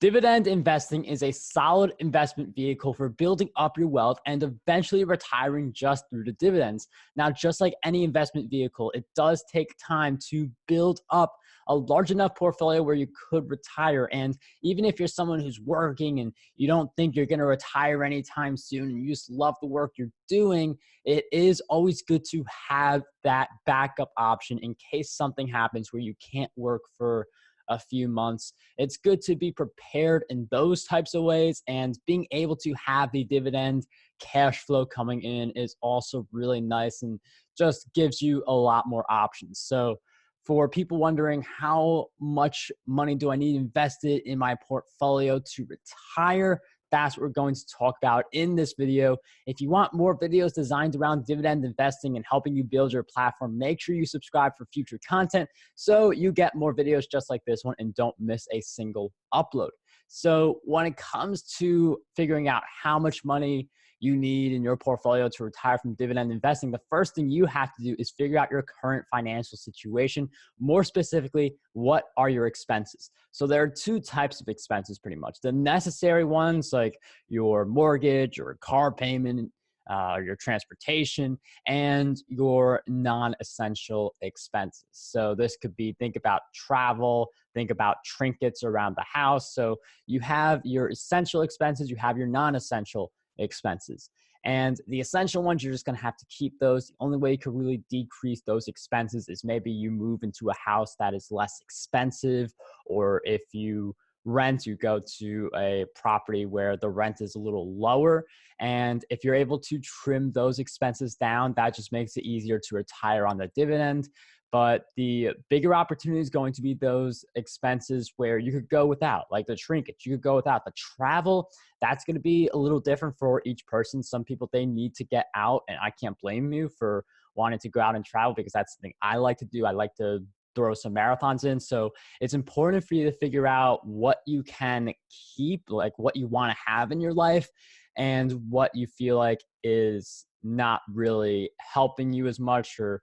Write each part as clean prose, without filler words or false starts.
Dividend investing is a solid investment vehicle for building up your wealth and eventually retiring just through the dividends. Now, just like any investment vehicle, it does take time to build up a large enough portfolio where you could retire. And even if you're someone who's working and you don't think you're going to retire anytime soon and you just love the work you're doing, it is always good to have that backup option in case something happens where you can't work for a few months. It's good to be prepared in those types of ways, and being able to have the dividend cash flow coming in is also really nice and just gives you a lot more options. So for people wondering how much money do I need invested in my portfolio to retire, that's what we're going to talk about in this video. If you want more videos designed around dividend investing and helping you build your platform, make sure you subscribe for future content so you get more videos just like this one and don't miss a single upload. So when it comes to figuring out how much money you need in your portfolio to retire from dividend investing, the first thing you have to do is figure out your current financial situation. More specifically, what are your expenses? So there are two types of expenses pretty much. The necessary ones like your mortgage or car payment, your transportation, and your non-essential expenses. So this could be, think about travel, think about trinkets around the house. So you have your essential expenses, you have your non-essential expenses. And the essential ones, you're just going to have to keep those. The only way you could really decrease those expenses is maybe you move into a house that is less expensive, or if you rent, you go to a property where the rent is a little lower. And if you're able to trim those expenses down, that just makes it easier to retire on the dividend. But the bigger opportunity is going to be those expenses where you could go without, like the trinkets, you could go without. The travel, that's going to be a little different for each person. Some people, they need to get out, and I can't blame you for wanting to go out and travel, because that's the thing I like to do. I like to throw some marathons in. So it's important for you to figure out what you can keep, like what you want to have in your life, and what you feel like is not really helping you as much, or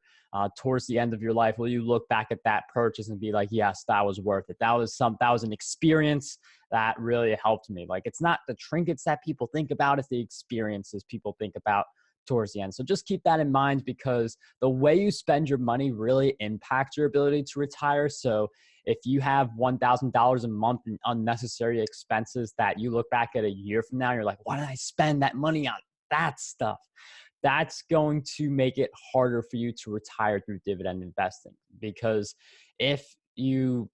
towards the end of your life, will you look back at that purchase and be like, yes, that was worth it. That was an experience that really helped me. Like, it's not the trinkets that people think about, it's the experiences people think about towards the end. So just keep that in mind, because the way you spend your money really impacts your ability to retire. So if you have $1,000 a month in unnecessary expenses that you look back at a year from now, you're like, why did I spend that money on that stuff? That's going to make it harder for you to retire through dividend investing. Because if you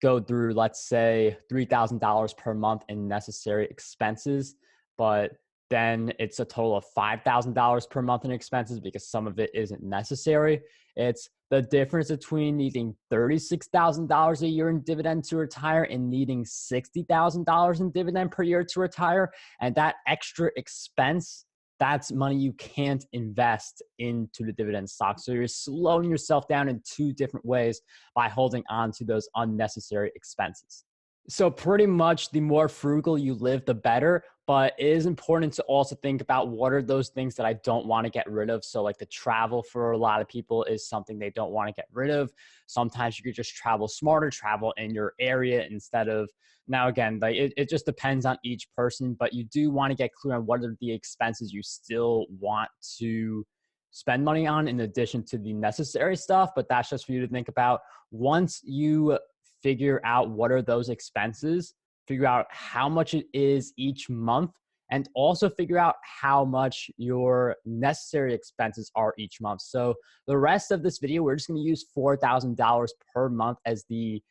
go through, let's say, $3,000 per month in necessary expenses, but then it's a total of $5,000 per month in expenses because some of it isn't necessary. It's the difference between needing $36,000 a year in dividend to retire and needing $60,000 in dividend per year to retire. And that extra expense, that's money you can't invest into the dividend stock. So you're slowing yourself down in two different ways by holding on to those unnecessary expenses. So pretty much the more frugal you live, the better. But it is important to also think about what are those things that I don't want to get rid of. So like the travel for a lot of people is something they don't want to get rid of. Sometimes you could just travel smarter, travel in your area instead of, now again, like it just depends on each person, but you do want to get clear on what are the expenses you still want to spend money on in addition to the necessary stuff. But that's just for you to think about. Once you figure out what are those expenses, figure out how much it is each month, and also figure out how much your necessary expenses are each month. So the rest of this video, we're just going to use $4,000 per month as the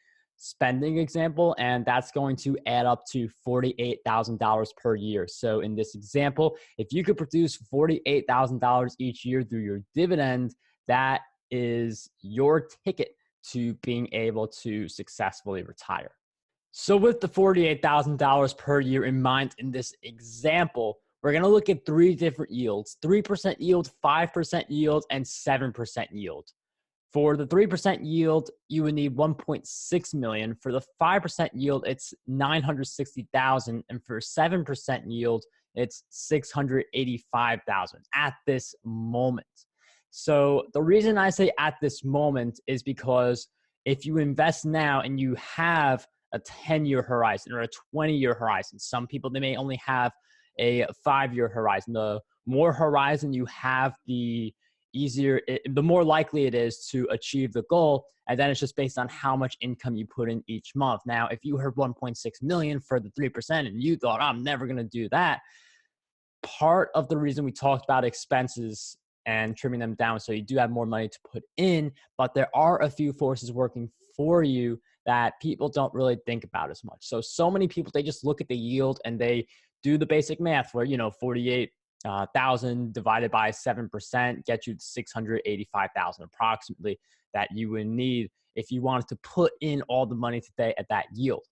spending example, and that's going to add up to $48,000 per year. So in this example, if you could produce $48,000 each year through your dividend, that is your ticket to being able to successfully retire. So with the $48,000 per year in mind in this example, we're going to look at three different yields: 3% yield, 5% yield, and 7% yield. For the 3% yield, you would need 1.6 million. For the 5% yield, it's 960,000. And for 7% yield, it's 685,000 at this moment. So the reason I say at this moment is because if you invest now and you have a 10-year horizon or a 20-year horizon. Some people, they may only have a 5-year horizon. The more horizon you have, the the more likely it is to achieve the goal. And then it's just based on how much income you put in each month. Now, if you heard 1.6 million for the 3% and you thought, I'm never going to do that, part of the reason we talked about expenses and trimming them down so you do have more money to put in, but there are a few forces working for you that people don't really think about as much. So many people, they just look at the yield and they do the basic math where, 48,000 divided by 7% gets you 685,000 approximately that you would need if you wanted to put in all the money today at that yield.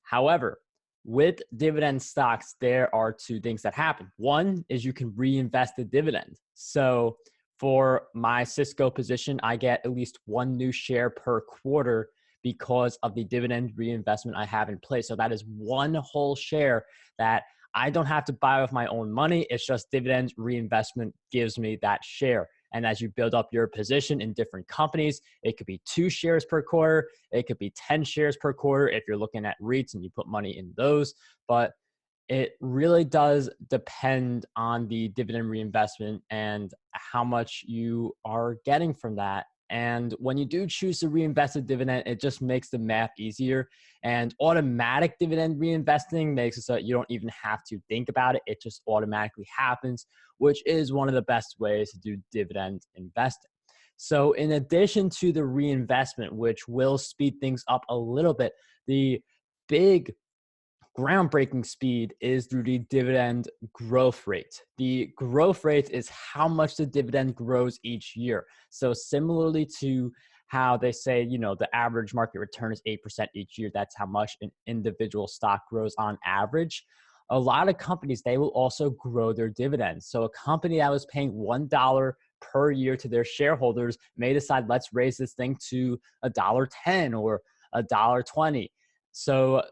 However, with dividend stocks, there are two things that happen. One is you can reinvest the dividend. So for my Cisco position, I get at least one new share per quarter because of the dividend reinvestment I have in place. So that is one whole share that I don't have to buy with my own money. It's just dividend reinvestment gives me that share. And as you build up your position in different companies, it could be 2 shares per quarter. It could be 10 shares per quarter if you're looking at REITs and you put money in those. But it really does depend on the dividend reinvestment and how much you are getting from that. And when you do choose to reinvest a dividend, it just makes the math easier. And automatic dividend reinvesting makes it so that you don't even have to think about it. It just automatically happens, which is one of the best ways to do dividend investing. So in addition to the reinvestment, which will speed things up a little bit, the big groundbreaking speed is through the dividend growth rate. The growth rate is how much the dividend grows each year. So similarly to how they say, the average market return is 8% each year, that's how much an individual stock grows on average. A lot of companies, they will also grow their dividends. So a company that was paying $1 per year to their shareholders may decide, let's raise this thing to $1.10 or $1.20. So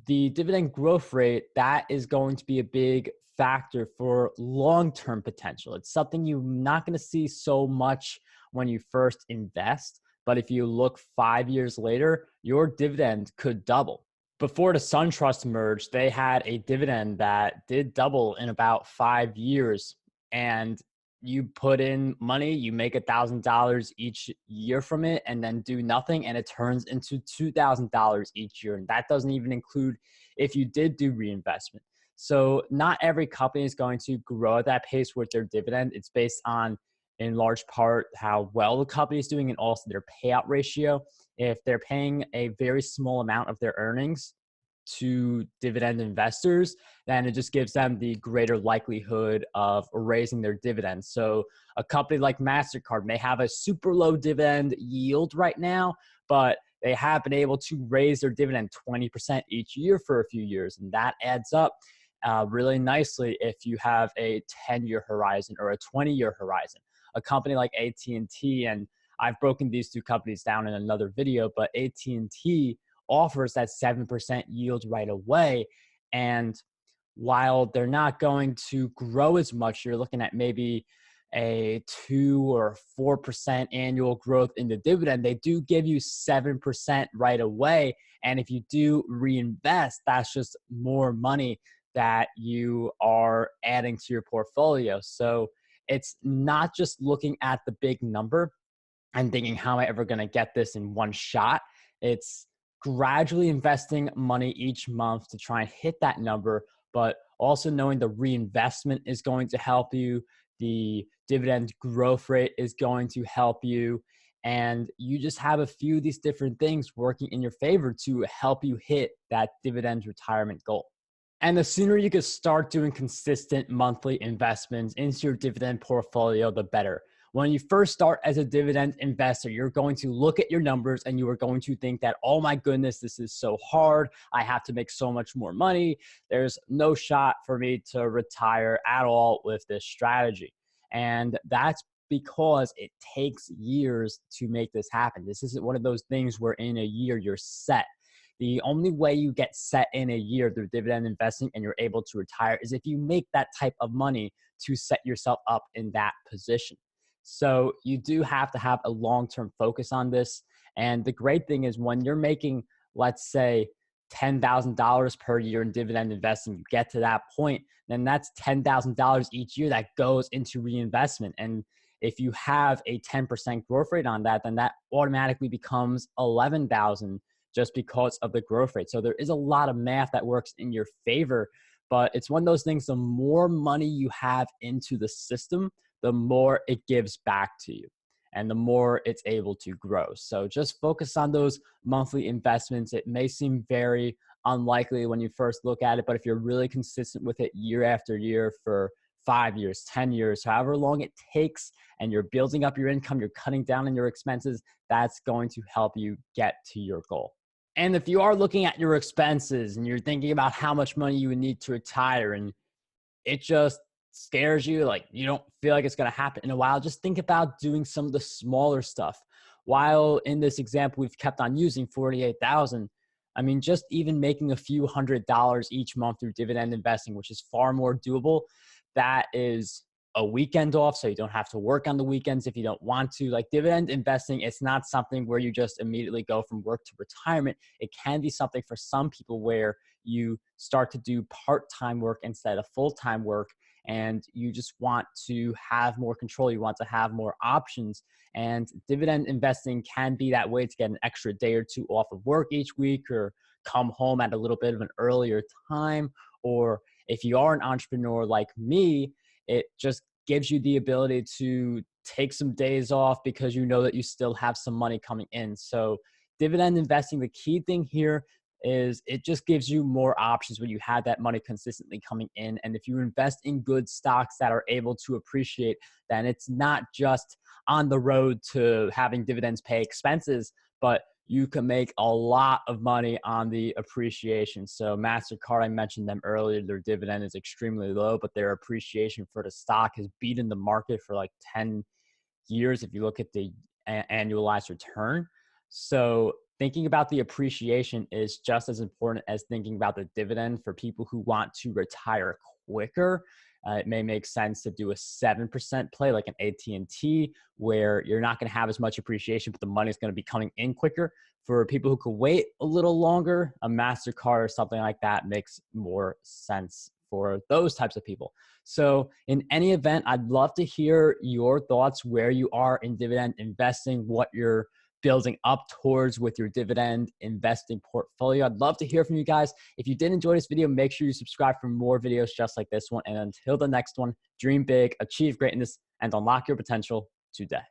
the dividend growth rate, that is going to be a big factor for long-term potential. It's something you're not going to see so much when you first invest, but if you look 5 years later, your dividend could double. Before the SunTrust merged, they had a dividend that did double in about 5 years. And you put in money, you make $1,000 each year from it, and then do nothing, and it turns into $2,000 each year. And that doesn't even include if you did do reinvestment. So not every company is going to grow at that pace with their dividend. It's based on, in large part, how well the company is doing and also their payout ratio. If they're paying a very small amount of their earnings to dividend investors, then it just gives them the greater likelihood of raising their dividends. So a company like MasterCard may have a super low dividend yield right now, but they have been able to raise their dividend 20% each year for a few years. And that adds up really nicely if you have a 10-year horizon or a 20-year horizon. A company like AT&T, and I've broken these two companies down in another video, but AT&T offers that 7% yield right away. And while they're not going to grow as much, you're looking at maybe a 2 or 4% annual growth in the dividend. They do give you 7% right away. And if you do reinvest, that's just more money that you are adding to your portfolio. So it's not just looking at the big number and thinking, how am I ever going to get this in one shot? It's gradually investing money each month to try and hit that number, but also knowing the reinvestment is going to help you. The dividend growth rate is going to help you. And you just have a few of these different things working in your favor to help you hit that dividend retirement goal. And the sooner you can start doing consistent monthly investments into your dividend portfolio, the better. When you first start as a dividend investor, you're going to look at your numbers and you are going to think that, oh my goodness, this is so hard. I have to make so much more money. There's no shot for me to retire at all with this strategy. And that's because it takes years to make this happen. This isn't one of those things where in a year you're set. The only way you get set in a year through dividend investing and you're able to retire is if you make that type of money to set yourself up in that position. So you do have to have a long-term focus on this. And the great thing is when you're making, let's say, $10,000 per year in dividend investing, you get to that point, then that's $10,000 each year that goes into reinvestment. And if you have a 10% growth rate on that, then that automatically becomes 11,000 just because of the growth rate. So there is a lot of math that works in your favor, but it's one of those things, the more money you have into the system, the more it gives back to you and the more it's able to grow. So just focus on those monthly investments. It may seem very unlikely when you first look at it, but if you're really consistent with it year after year for 5 years, 10 years, however long it takes, and you're building up your income, you're cutting down on your expenses, that's going to help you get to your goal. And if you are looking at your expenses and you're thinking about how much money you would need to retire and it just scares you, like you don't feel like it's going to happen in a while, just think about doing some of the smaller stuff. While in this example, we've kept on using 48,000. I mean, just even making a few $100s each month through dividend investing, which is far more doable. That is a weekend off, so you don't have to work on the weekends if you don't want to. Like dividend investing, it's not something where you just immediately go from work to retirement. It can be something for some people where you start to do part-time work instead of full-time work, and you just want to have more control. You want to have more options, and dividend investing can be that way to get an extra day or two off of work each week, or come home at a little bit of an earlier time. Or if you are an entrepreneur like me, it just gives you the ability to take some days off because you know that you still have some money coming in. So dividend investing, the key thing here is it just gives you more options when you have that money consistently coming in. And if you invest in good stocks that are able to appreciate, then it's not just on the road to having dividends pay expenses, but you can make a lot of money on the appreciation. So MasterCard, I mentioned them earlier, their dividend is extremely low, but their appreciation for the stock has beaten the market for like 10 years if you look at the annualized return. So thinking about the appreciation is just as important as thinking about the dividend. For people who want to retire quicker, it may make sense to do a 7% play like an AT&T, where you're not going to have as much appreciation, but the money is going to be coming in quicker. For people who could wait a little longer, a MasterCard or something like that makes more sense for those types of people. So in any event, I'd love to hear your thoughts, where you are in dividend investing, what you're building up towards with your dividend investing portfolio. I'd love to hear from you guys. If you did enjoy this video, make sure you subscribe for more videos just like this one. And until the next one, dream big, achieve greatness, and unlock your potential today.